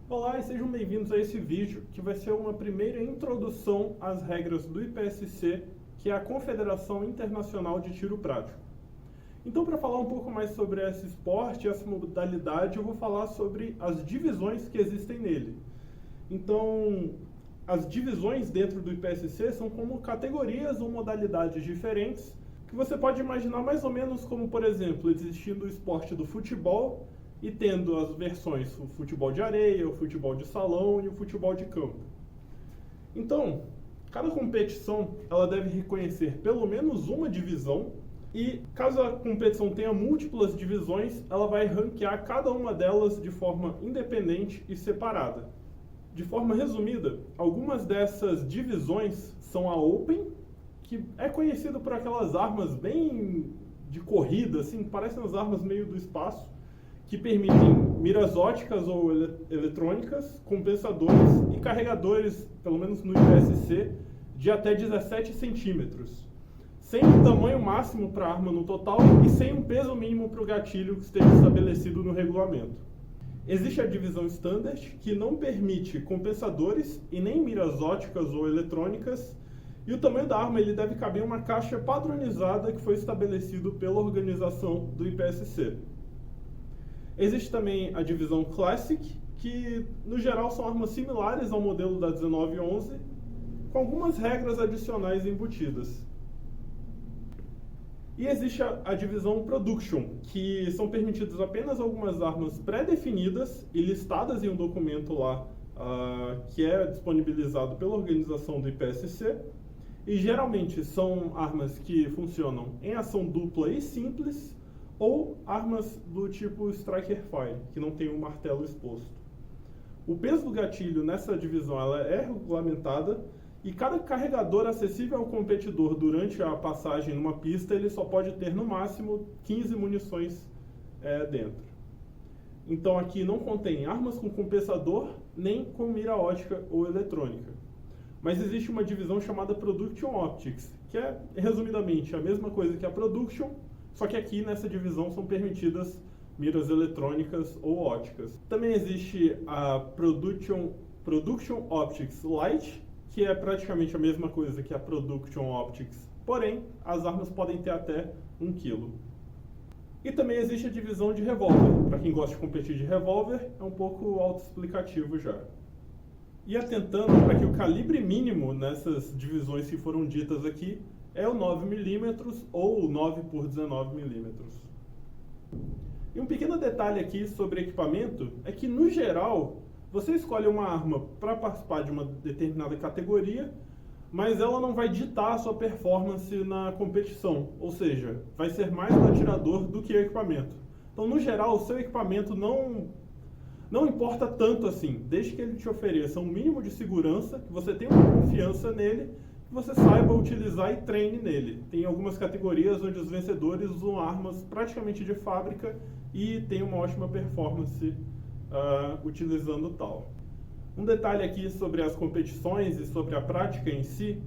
Olá e sejam bem-vindos a esse vídeo que vai ser uma primeira introdução às regras do IPSC, que é a Confederação Internacional de Tiro Prático. Então, para falar um pouco mais sobre esse esporte, essa modalidade, eu vou falar sobre as divisões que existem nele. Então, as divisões dentro do IPSC são como categorias ou modalidades diferentes, que você pode imaginar mais ou menos como, por exemplo, existindo o esporte do futebol, e tendo as versões o futebol de areia, o futebol de salão e o futebol de campo. Então, cada competição ela deve reconhecer pelo menos uma divisão e caso a competição tenha múltiplas divisões, ela vai ranquear cada uma delas de forma independente e separada. De forma resumida, algumas dessas divisões são a Open, que é conhecido por aquelas armas bem de corrida, assim, parecem as armas meio do espaço, que permitem miras óticas ou eletrônicas, compensadores e carregadores, pelo menos no IPSC, de até 17 centímetros, sem um tamanho máximo para a arma no total e sem um peso mínimo para o gatilho que esteja estabelecido no regulamento. Existe a divisão Standard, que não permite compensadores e nem miras óticas ou eletrônicas, e o tamanho da arma ele deve caber em uma caixa padronizada que foi estabelecido pela organização do IPSC. Existe também a divisão Classic, que no geral são armas similares ao modelo da 1911, com algumas regras adicionais embutidas. E existe a divisão Production, que são permitidas apenas algumas armas pré-definidas e listadas em um documento lá que é disponibilizado pela organização do IPSC, e geralmente são armas que funcionam em ação dupla e simples, ou armas do tipo Striker Fire, que não tem um martelo exposto. O peso do gatilho nessa divisão ela é regulamentada e cada carregador acessível ao competidor durante a passagem numa pista ele só pode ter no máximo 15 munições dentro. Então aqui não contém armas com compensador nem com mira ótica ou eletrônica. Mas existe uma divisão chamada Production Optics, que é resumidamente a mesma coisa que a Production, só que aqui nessa divisão são permitidas miras eletrônicas ou óticas. Também existe a Production Optics Light, que é praticamente a mesma coisa que a Production Optics, porém as armas podem ter até 1 kg. E também existe a divisão de revólver. Para quem gosta de competir de revólver, é um pouco autoexplicativo já. E atentando para que o calibre mínimo nessas divisões que foram ditas aqui é o 9mm ou o 9 por 19mm. E um pequeno detalhe aqui sobre equipamento é que, no geral, você escolhe uma arma para participar de uma determinada categoria, mas ela não vai ditar a sua performance na competição, ou seja, vai ser mais o atirador do que o equipamento. Então, no geral, o seu equipamento não importa tanto assim, desde que ele te ofereça um mínimo de segurança, que você tenha uma confiança nele, você saiba utilizar e treine nele. Tem algumas categorias onde os vencedores usam armas praticamente de fábrica e tem uma ótima performance utilizando tal. Um detalhe aqui sobre as competições e sobre a prática em si: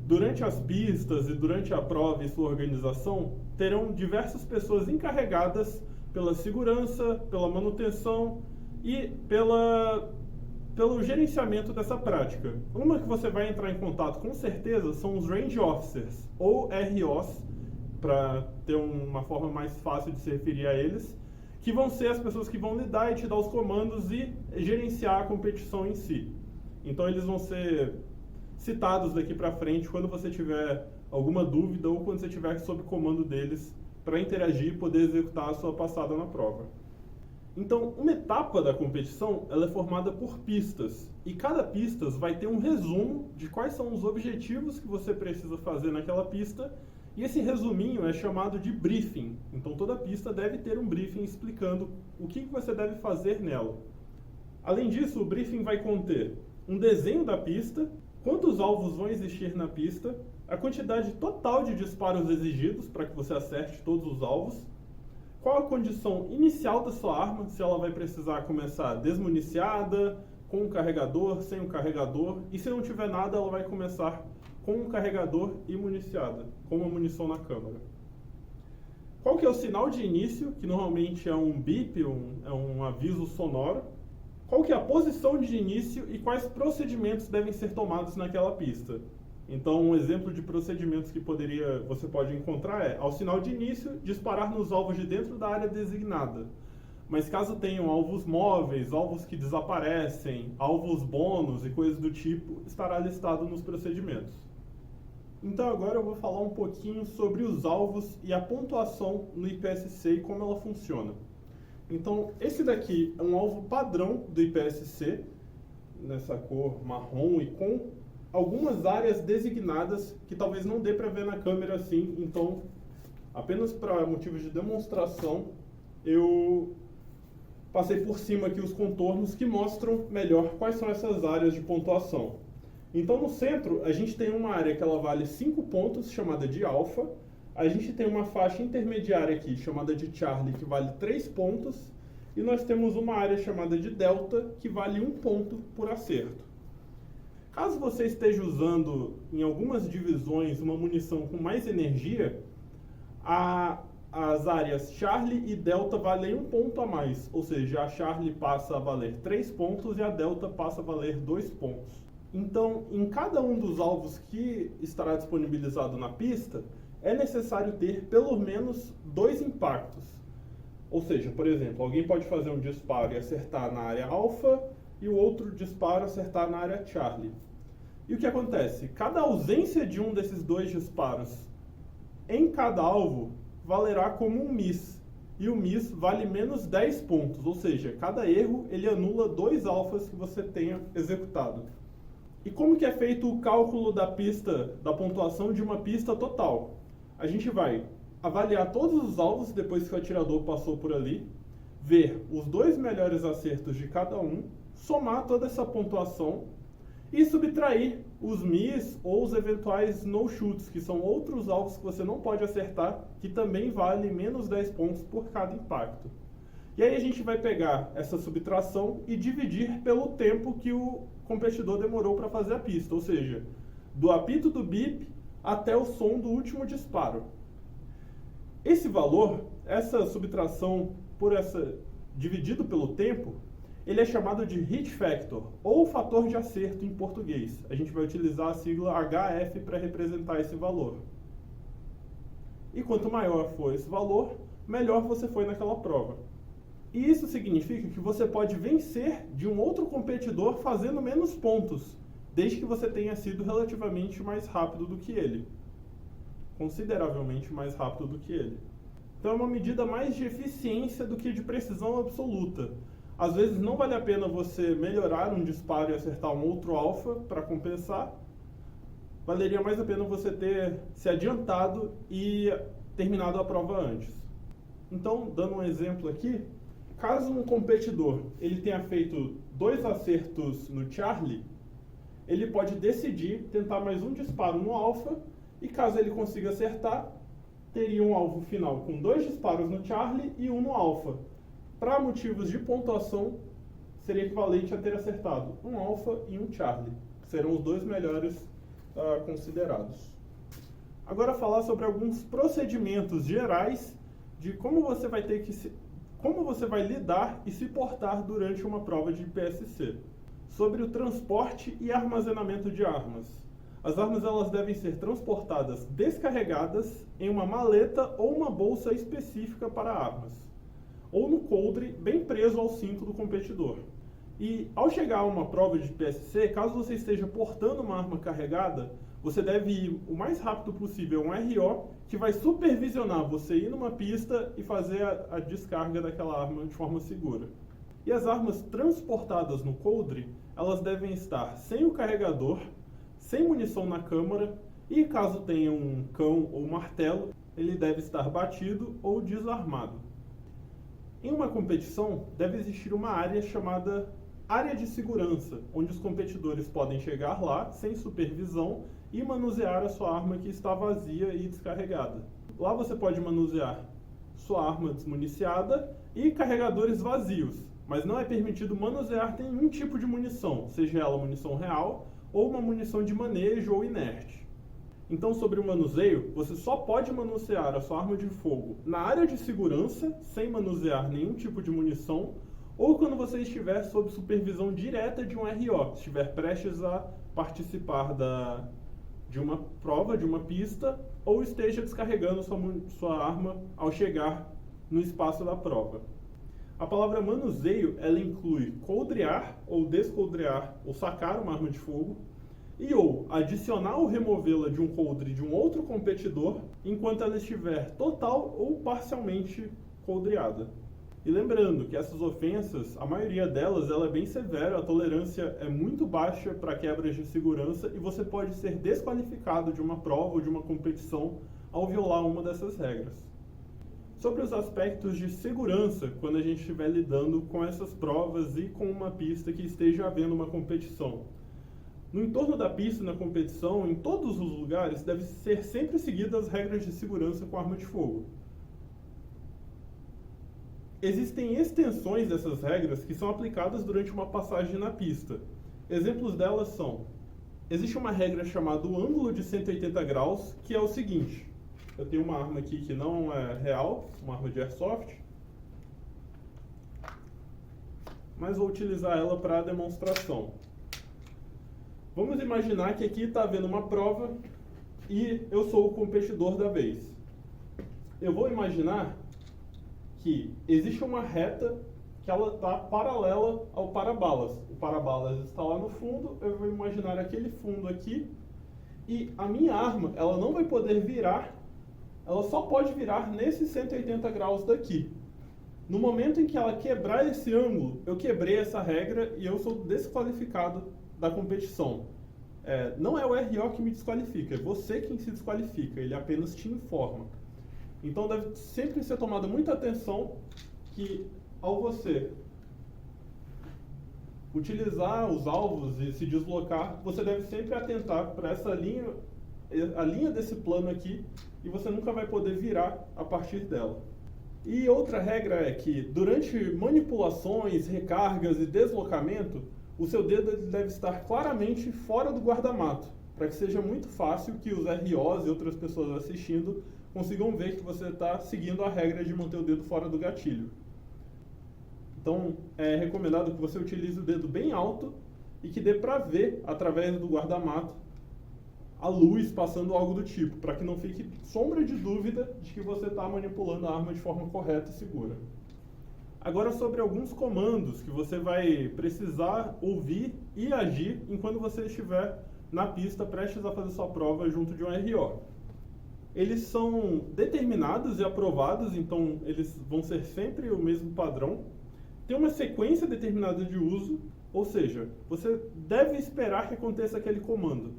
durante as pistas e durante a prova e sua organização, terão diversas pessoas encarregadas pela segurança, pela manutenção e pelo gerenciamento dessa prática. Uma que você vai entrar em contato com certeza são os Range Officers, ou ROs, para ter uma forma mais fácil de se referir a eles, que vão ser as pessoas que vão lidar e te dar os comandos e gerenciar a competição em si. Então eles vão ser citados daqui para frente quando você tiver alguma dúvida ou quando você estiver sob comando deles para interagir e poder executar a sua passada na prova. Então, uma etapa da competição ela é formada por pistas, e cada pista vai ter um resumo de quais são os objetivos que você precisa fazer naquela pista, e esse resuminho é chamado de briefing. Então, toda pista deve ter um briefing explicando o que você deve fazer nela. Além disso, o briefing vai conter um desenho da pista, quantos alvos vão existir na pista, a quantidade total de disparos exigidos para que você acerte todos os alvos, qual a condição inicial da sua arma, se ela vai precisar começar desmuniciada, com um carregador, sem um carregador, e se não tiver nada, ela vai começar com um carregador e municiada, com uma munição na câmara. Qual que é o sinal de início, que normalmente é um bip, é um aviso sonoro. qual que é a posição de início e quais procedimentos devem ser tomados naquela pista. Então, um exemplo de procedimentos que você pode encontrar é, ao sinal de início, disparar nos alvos de dentro da área designada. Mas caso tenham alvos móveis, alvos que desaparecem, alvos bônus e coisas do tipo, estará listado nos procedimentos. Então agora eu vou falar um pouquinho sobre os alvos e a pontuação no IPSC e como ela funciona. Então, esse daqui é um alvo padrão do IPSC, nessa cor marrom e com algumas áreas designadas que talvez não dê para ver na câmera assim, então, apenas para motivos de demonstração, eu passei por cima aqui os contornos que mostram melhor quais são essas áreas de pontuação. Então, no centro, a gente tem uma área que ela vale 5 pontos, chamada de alfa. A gente tem uma faixa intermediária aqui, chamada de Charlie, que vale 3 pontos. E nós temos uma área chamada de delta, que vale 1 ponto por acerto. Caso você esteja usando, em algumas divisões, uma munição com mais energia, as áreas Charlie e delta valem 1 ponto a mais. Ou seja, a Charlie passa a valer 3 pontos e a delta passa a valer 2 pontos. Então, em cada um dos alvos que estará disponibilizado na pista, é necessário ter pelo menos 2 impactos. Ou seja, por exemplo, alguém pode fazer um disparo e acertar na área alfa e o outro disparo acertar na área Charlie. E o que acontece? Cada ausência de um desses 2 disparos em cada alvo valerá como um miss. E o miss vale menos 10 pontos, ou seja, cada erro ele anula 2 alfas que você tenha executado. E como que é feito o cálculo da pontuação de uma pista total? A gente vai avaliar todos os alvos depois que o atirador passou por ali, ver os 2 melhores acertos de cada um, somar toda essa pontuação e subtrair os miss ou os eventuais no-shoots, que são outros alvos que você não pode acertar, que também valem menos 10 pontos por cada impacto. E aí a gente vai pegar essa subtração e dividir pelo tempo que o competidor demorou para fazer a pista, ou seja, do apito do bip até o som do último disparo. Esse valor, essa subtração dividido pelo tempo, ele é chamado de hit factor, ou fator de acerto em português. A gente vai utilizar a sigla HF para representar esse valor. E quanto maior for esse valor, melhor você foi naquela prova. E isso significa que você pode vencer de um outro competidor fazendo menos pontos, desde que você tenha sido relativamente mais rápido do que ele. Consideravelmente mais rápido do que ele. Então é uma medida mais de eficiência do que de precisão absoluta. Às vezes não vale a pena você melhorar um disparo e acertar um outro alfa para compensar. Valeria mais a pena você ter se adiantado e terminado a prova antes. Então, dando um exemplo aqui, caso um competidor ele tenha feito 2 acertos no Charlie, ele pode decidir tentar mais um disparo no alfa e caso ele consiga acertar, teria um alvo final com 2 disparos no Charlie e 1 no alfa. Para motivos de pontuação, seria equivalente a ter acertado um alfa e um Charlie, que serão os 2 melhores considerados. Agora falar sobre alguns procedimentos gerais de como você vai lidar e se portar durante uma prova de IPSC. Sobre o transporte e armazenamento de armas. As armas elas devem ser transportadas descarregadas em uma maleta ou uma bolsa específica para armas, ou no coldre bem preso ao cinto do competidor. E ao chegar a uma prova de IPSC, caso você esteja portando uma arma carregada, você deve ir o mais rápido possível a um RO que vai supervisionar você ir numa pista e fazer a descarga daquela arma de forma segura. E as armas transportadas no coldre, elas devem estar sem o carregador, sem munição na câmara e caso tenha um cão ou martelo, ele deve estar batido ou desarmado. Em uma competição, deve existir uma área chamada área de segurança, onde os competidores podem chegar lá sem supervisão e manusear a sua arma que está vazia e descarregada. Lá você pode manusear sua arma desmuniciada e carregadores vazios, mas não é permitido manusear nenhum tipo de munição, seja ela munição real ou uma munição de manejo ou inerte. Então, sobre o manuseio, você só pode manusear a sua arma de fogo na área de segurança, sem manusear nenhum tipo de munição, ou quando você estiver sob supervisão direta de um RO, estiver prestes a participar de uma prova, de uma pista, ou esteja descarregando sua arma ao chegar no espaço da prova. A palavra manuseio, ela inclui coldrear ou descoldrear ou sacar uma arma de fogo, e ou adicionar ou removê-la de um coldre de um outro competidor enquanto ela estiver total ou parcialmente coldreada. E lembrando que essas ofensas, a maioria delas, ela é bem severa, a tolerância é muito baixa para quebras de segurança e você pode ser desqualificado de uma prova ou de uma competição ao violar uma dessas regras. Sobre os aspectos de segurança, quando a gente estiver lidando com essas provas e com uma pista que esteja havendo uma competição. No entorno da pista, na competição, em todos os lugares, devem ser sempre seguidas as regras de segurança com arma de fogo. Existem extensões dessas regras que são aplicadas durante uma passagem na pista. Exemplos delas são: existe uma regra chamada o ângulo de 180 graus, que é o seguinte: eu tenho uma arma aqui que não é real, uma arma de airsoft, mas vou utilizar ela para a demonstração. Vamos imaginar que aqui está havendo uma prova e eu sou o competidor da vez. Eu vou imaginar que existe uma reta que ela está paralela ao para-balas. O para-balas está lá no fundo, eu vou imaginar aquele fundo aqui, e a minha arma, ela não vai poder virar, ela só pode virar nesses 180 graus daqui. No momento em que ela quebrar esse ângulo, eu quebrei essa regra e eu sou desqualificado da competição. Não é o RO que me desqualifica, é você quem se desqualifica, ele apenas te informa. Então deve sempre ser tomada muita atenção que ao você utilizar os alvos e se deslocar, você deve sempre atentar para essa linha, a linha desse plano aqui, e você nunca vai poder virar a partir dela. E outra regra é que durante manipulações, recargas e deslocamento, o seu dedo deve estar claramente fora do guarda-mato, para que seja muito fácil que os ROs e outras pessoas assistindo consigam ver que você está seguindo a regra de manter o dedo fora do gatilho. Então, é recomendado que você utilize o dedo bem alto e que dê para ver, através do guarda-mato, a luz passando algo do tipo, para que não fique sombra de dúvida de que você está manipulando a arma de forma correta e segura. Agora, sobre alguns comandos que você vai precisar ouvir e agir enquanto você estiver na pista prestes a fazer sua prova junto de um RO. Eles são determinados e aprovados, então eles vão ser sempre o mesmo padrão. Tem uma sequência determinada de uso, ou seja, você deve esperar que aconteça aquele comando.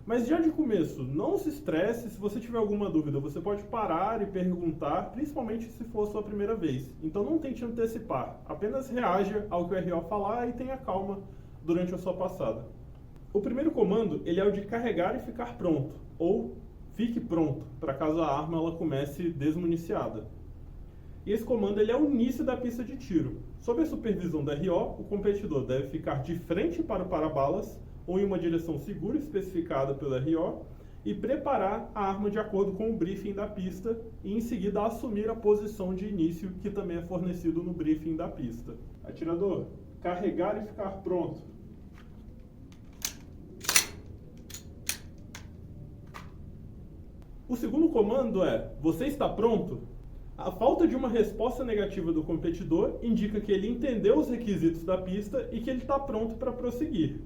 Mas já de começo, não se estresse. Se você tiver alguma dúvida, você pode parar e perguntar, principalmente se for a sua primeira vez. Então não tente antecipar, apenas reaja ao que o RO falar e tenha calma durante a sua passada. O primeiro comando, ele é o de carregar e ficar pronto, ou fique pronto, para caso a arma ela comece desmuniciada. E esse comando ele é o início da pista de tiro. Sob a supervisão da RO, o competidor deve ficar de frente para o para-balas, ou em uma direção segura especificada pelo RO, e preparar a arma de acordo com o briefing da pista, e em seguida assumir a posição de início, que também é fornecido no briefing da pista. Atirador, carregar e ficar pronto. O segundo comando é: você está pronto? A falta de uma resposta negativa do competidor indica que ele entendeu os requisitos da pista e que ele está pronto para prosseguir.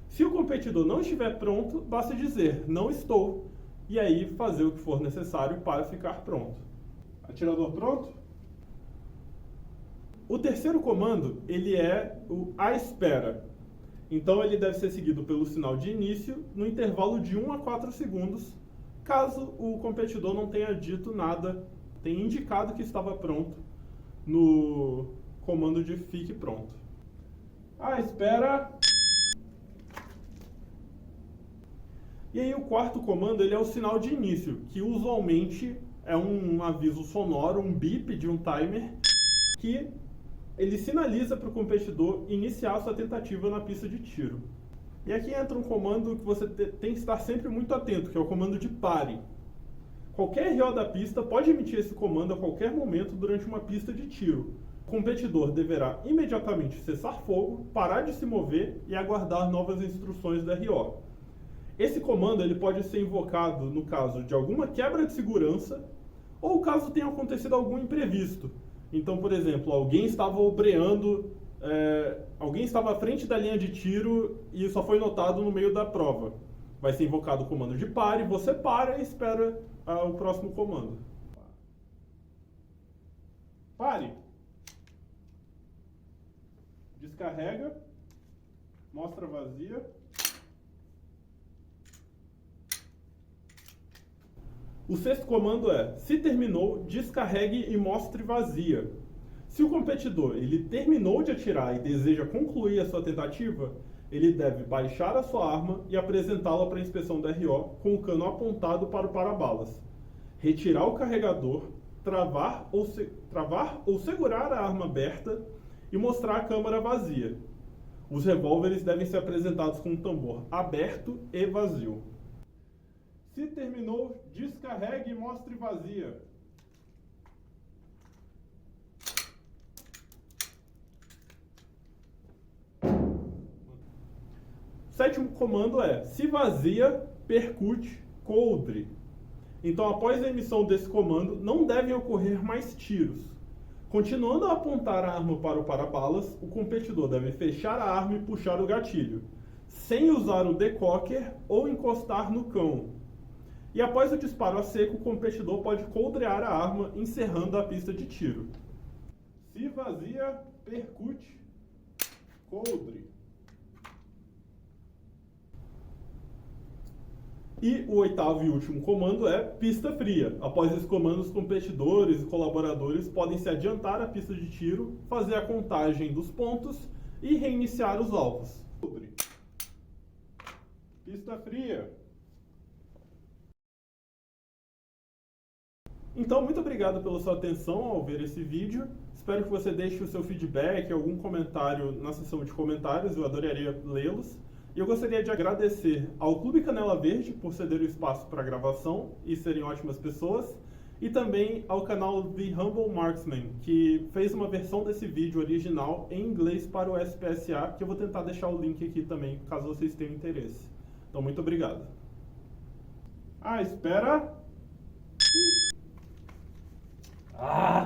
Se o competidor não estiver pronto, basta dizer não estou, e aí fazer o que for necessário para ficar pronto. Atirador pronto? O terceiro comando, ele é o à espera. Então ele deve ser seguido pelo sinal de início no intervalo de 1 a 4 segundos, caso o competidor não tenha dito nada, tenha indicado que estava pronto no comando de fique pronto. À espera. E aí o quarto comando, ele é o sinal de início, que usualmente é um aviso sonoro, um bip de um timer, que ele sinaliza para o competidor iniciar sua tentativa na pista de tiro. E aqui entra um comando que você tem que estar sempre muito atento, que é o comando de pare. Qualquer RO da pista pode emitir esse comando a qualquer momento durante uma pista de tiro. O competidor deverá imediatamente cessar fogo, parar de se mover e aguardar novas instruções do RO. Esse comando ele pode ser invocado no caso de alguma quebra de segurança ou caso tenha acontecido algum imprevisto. Então, por exemplo, alguém estava obreando, alguém estava à frente da linha de tiro e só foi notado no meio da prova. Vai ser invocado o comando de pare, você para e espera o próximo comando. Pare. Descarrega. Mostra vazia. O sexto comando é: se terminou, descarregue e mostre vazia. Se o competidor ele terminou de atirar e deseja concluir a sua tentativa, ele deve baixar a sua arma e apresentá-la para a inspeção do RO com o cano apontado para o para-balas. Retirar o carregador, travar ou segurar a arma aberta e mostrar a câmara vazia. Os revólveres devem ser apresentados com o tambor aberto e vazio. Se terminou, descarregue e mostre vazia. O sétimo comando é: se vazia, percute, coldre. Então, após a emissão desse comando, não devem ocorrer mais tiros. Continuando a apontar a arma para o para-balas, o competidor deve fechar a arma e puxar o gatilho, sem usar o decocker ou encostar no cão. E após o disparo a seco, o competidor pode coldrear a arma, encerrando a pista de tiro. Se vazia, percute, coldre. E o oitavo e último comando é pista fria. Após esse comando, os competidores e colaboradores podem se adiantar à pista de tiro, fazer a contagem dos pontos e reiniciar os alvos. Pista fria. Então, muito obrigado pela sua atenção ao ver esse vídeo. Espero que você deixe o seu feedback, algum comentário na seção de comentários, eu adoraria lê-los. E eu gostaria de agradecer ao Clube Canela Verde por ceder o espaço para a gravação e serem ótimas pessoas, e também ao canal The Humble Marksman, que fez uma versão desse vídeo original em inglês para o SPSA, que eu vou tentar deixar o link aqui também, caso vocês tenham interesse. Então, muito obrigado. Espera!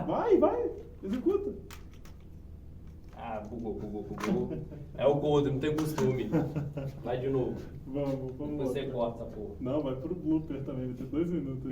Vai, executa. Bugou. É o Golden, não tem costume. Vai de novo. Vamos. Você corta essa porra. Não, vai pro blooper também, vai ter 2 minutos.